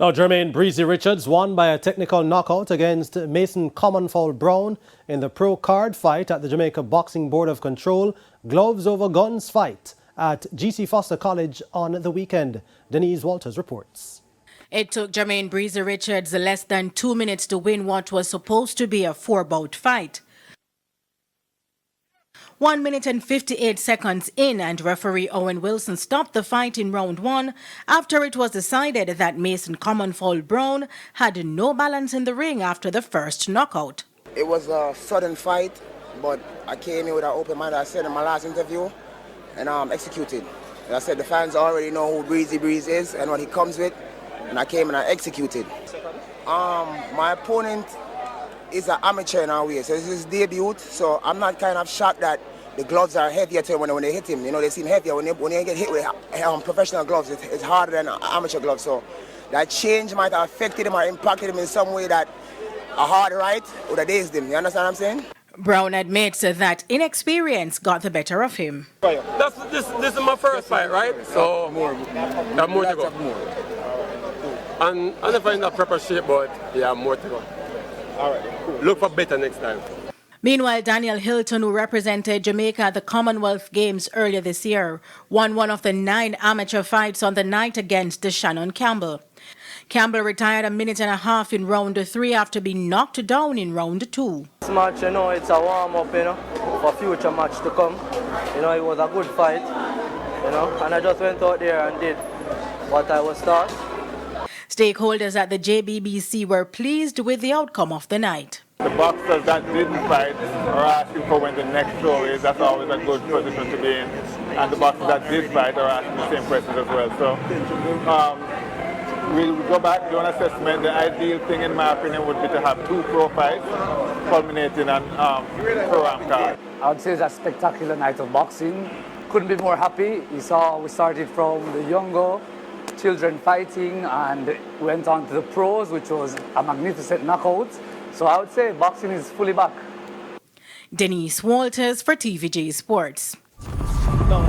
Now, Jermaine Breezy Richards won by a technical knockout against Mason Commonfall Brown in the pro card fight at the Jamaica Boxing Board of Control Gloves Over Guns fight at G.C. Foster College on the weekend. Denise Walters reports. It took Jermaine Breezy Richards less than 2 minutes to win what was supposed to be a 4-bout fight. 1 minute and 58 seconds in, and referee Owen Wilson stopped the fight in round 1 after it was decided that Mason Commonfall Brown had no balance in the ring after the first knockout. It was a sudden fight, but I came in with an open mind. I said in my last interview, and executed. And I said the fans already know who Breezy Breeze is and what he comes with, and I came and I executed. My opponent is an amateur in our way, so this is his debut, so I'm not kind of shocked that the gloves are heavier to him when they hit him. You know, they seem heavier when they get hit with professional gloves. It's harder than amateur gloves, so that change might have affected him or impacted him in some way that a hard right would have dazed him. You understand what I'm saying? Brown admits that inexperience got the better of him. This is my first fight, right? So more to go. And I'm not in a proper shape, but yeah, more to go. All right, cool. Look for better next time. Meanwhile, Daniel Hilton, who represented Jamaica at the Commonwealth Games earlier this year, won one of the 9 amateur fights on the night against Shannon Campbell. Campbell retired a minute and a half in round 3 after being knocked down in round 2. This match, you know, it's a warm-up, you know, for future match to come. You know, it was a good fight, you know, and I just went out there and did what I was taught. Stakeholders at the JBBC were pleased with the outcome of the night. The boxers that didn't fight are asking for when the next show is. That's always a good position to be in. And the boxers that did fight are asking the same questions as well. So we'll go back, do an assessment. The ideal thing, in my opinion, would be to have 2 pro fights culminating on pro-am card. I would say it's a spectacular night of boxing. Couldn't be more happy. You saw we started from the younger children fighting and went on to the pros, which was a magnificent knockout. So I would say boxing is fully back. Denise Walters for TVJ Sports. Now,